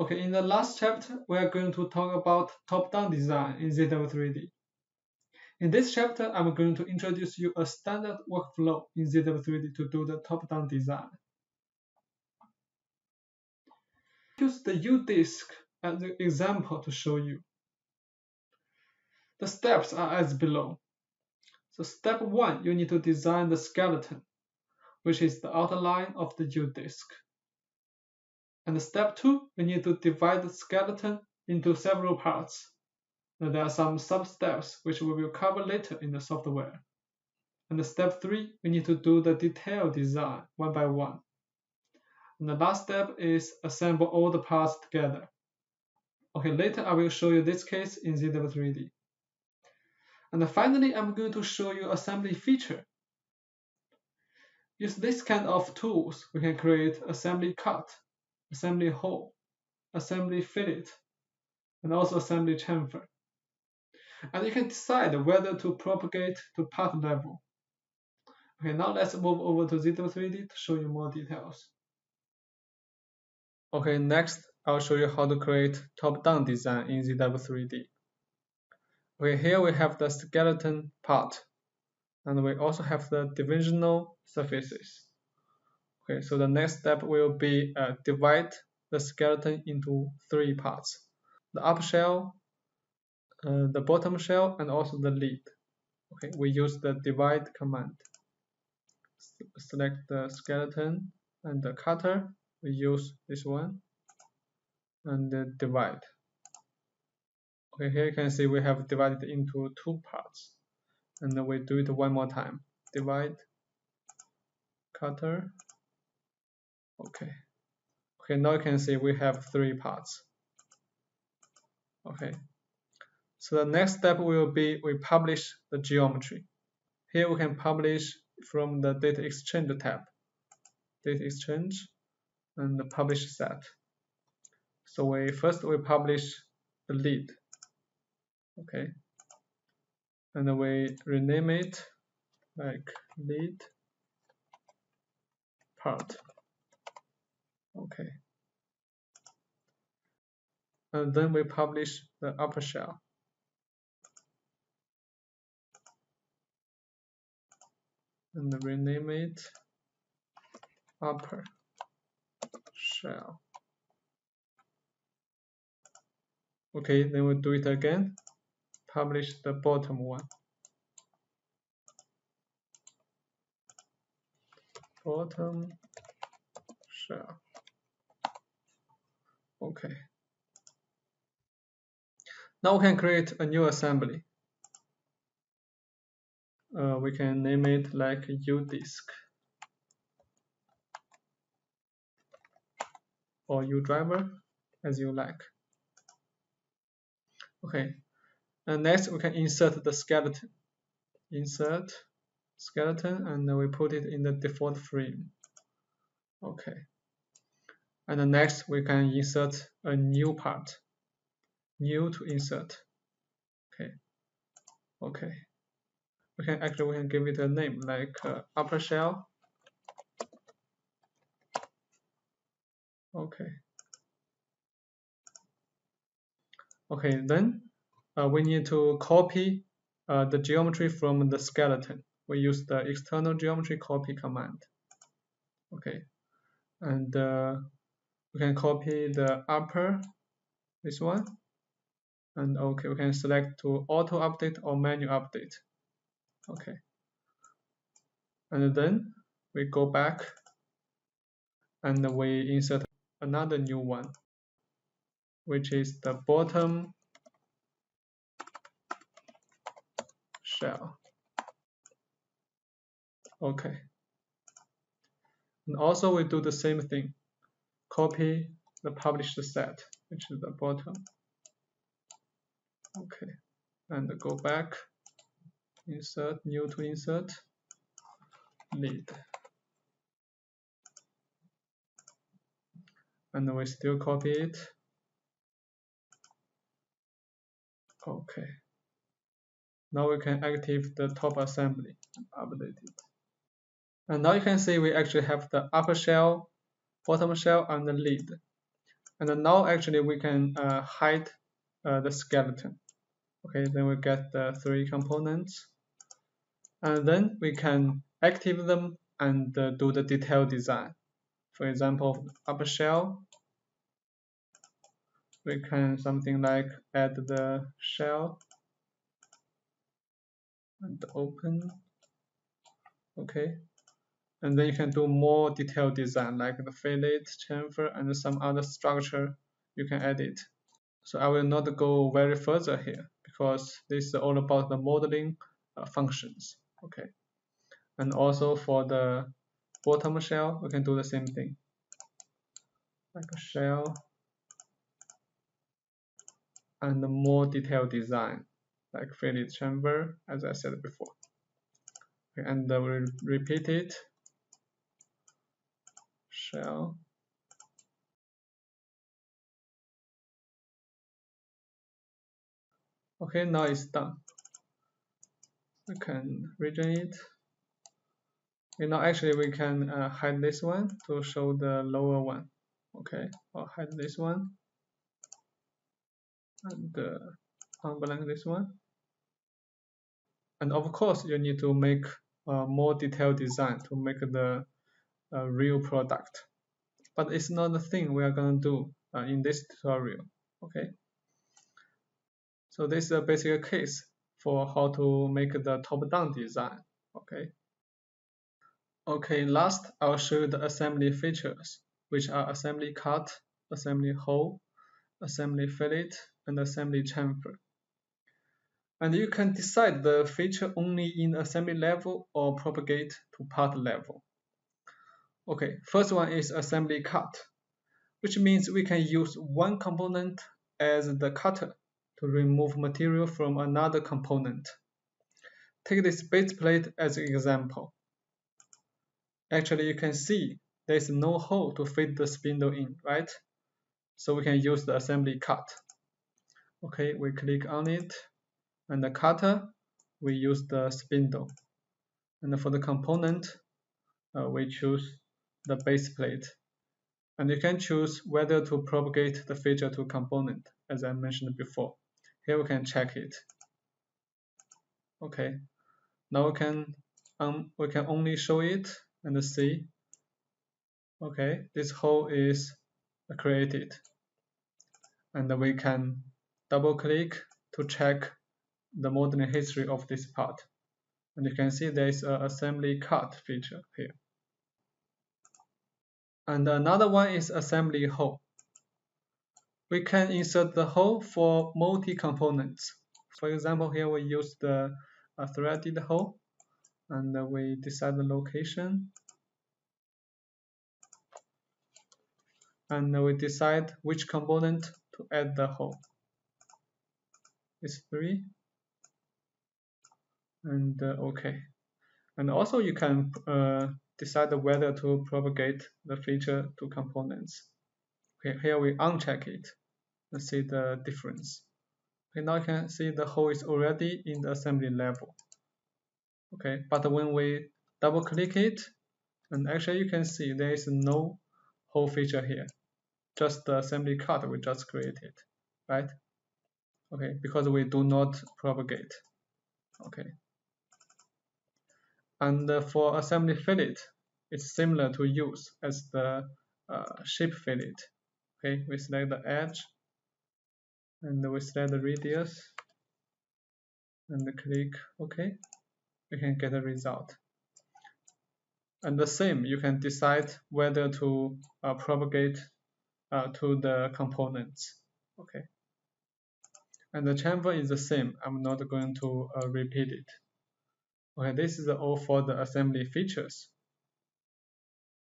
Okay, in the last chapter, we are going to talk about top-down design in ZW3D. In this chapter, I'm going to introduce you a standard workflow in ZW3D to do the top-down design. Use the U-disk as an example to show you. The steps are as below. So step 1, you need to design the skeleton, which is the outline of the U-disk. And step 2, we need to divide the skeleton into several parts. Now, there are some sub-steps which we will cover later in the software. And step 3, we need to do the detailed design one by one. And the last step is assemble all the parts together. Okay, later I will show you this case in ZW3D. And finally, I'm going to show you assembly feature. Use this kind of tools, we can create assembly cut, assembly hole, assembly fillet, and also assembly chamfer. And you can decide whether to propagate to part level. Okay, now let's move over to ZW3D to show you more details. Okay, next I'll show you how to create top-down design in ZW3D. Okay, here we have the skeleton part, and we also have the divisional surfaces. Okay, so the next step will be divide the skeleton into 3 parts: the upper shell, the bottom shell, and also the lid. Okay, we use the divide command. Select the skeleton and the cutter. We use this one and divide. Okay, here you can see we have divided into 2 parts, and then we do it one more time. Divide, cutter. Okay. Okay, now you can see we have 3 parts. Okay. So the next step will be we publish the geometry. Here we can publish from the data exchange tab. Data exchange and the publish set. So we publish the lid. Okay. And then we rename it like lid part. Okay. And then we publish the upper shell. And rename it upper shell. Okay, then we do it again. Publish the bottom one. Bottom shell. Okay. Now we can create a new assembly. We can name it like U-disk or U-driver, as you like. Okay, and next we can insert the skeleton. Insert skeleton, and then we put it in the default frame. Okay, and then next we can insert a new part. New to insert. Okay. Okay. We can give it a name like upper shell. Okay. Okay, then we need to copy the geometry from the skeleton. We use the external geometry copy command. Okay, and we can copy the upper, this one, and okay, we can select to auto update or manual update. Okay, and then we go back and we insert another new one, which is the bottom shell. Okay, and also we do the same thing. Copy the published set, which is the bottom. Okay, and go back, insert, new to insert, lid. And we still copy it. Okay. Now we can activate the top assembly and update it. And now you can see we actually have the upper shell, bottom shell, and the lid. And then now actually we can hide the skeleton. Okay, then we get the 3 components, and then we can activate them and do the detailed design. For example, upper shell, we can something like add the shell and open. Okay, and then you can do more detailed design like the fillet, chamfer, and some other structure you can add it. So I will not go very further here because this is all about the modeling functions. Okay, and also for the bottom shell, we can do the same thing, like a shell and more detailed design, like fillet chamber, as I said before. Okay, and we'll repeat it, shell. Okay, now it's done. We can region it. Okay, now actually we can hide this one to show the lower one. Okay, I'll hide this one and unblank this one. And of course, you need to make more detailed design to make the real product. But it's not the thing we are going to do in this tutorial. Okay. So this is a basic case for how to make the top-down design. Okay. Okay, last I'll show you the assembly features, which are assembly cut, assembly hole, assembly fillet, and assembly chamfer. And you can decide the feature only in assembly level or propagate to part level. Okay, first one is assembly cut, which means we can use one component as the cutter to remove material from another component. Take this base plate as an example. Actually, you can see there's no hole to fit the spindle in, right? So we can use the assembly cut. Okay, we click on it, and the cutter, we use the spindle. And for the component, we choose the base plate. And you can choose whether to propagate the feature to component, as I mentioned before. Here we can check it. Okay, now we can only show it and see. Okay, this hole is created, and we can double click to check the modeling history of this part. And you can see there is an assembly cut feature here. And another one is assembly hole. We can insert the hole for multi-components. For example, here we use the threaded hole, and we decide the location, and we decide which component to add the hole. It's 3, and okay. And also you can decide whether to propagate the feature to components. Okay, here we uncheck it and see the difference. Okay, now you can see the hole is already in the assembly level. Okay, but when we double click it, and actually you can see there is no hole feature here, just the assembly cut we just created, right? Okay, because we do not propagate. Okay. And for assembly fillet, it's similar to use as the shape fillet. Okay, we select the edge, and we select the radius, and click OK. We can get a result. And the same, you can decide whether to propagate to the components. Okay. And the chamfer is the same. I'm not going to repeat it. Okay, this is all for the assembly features.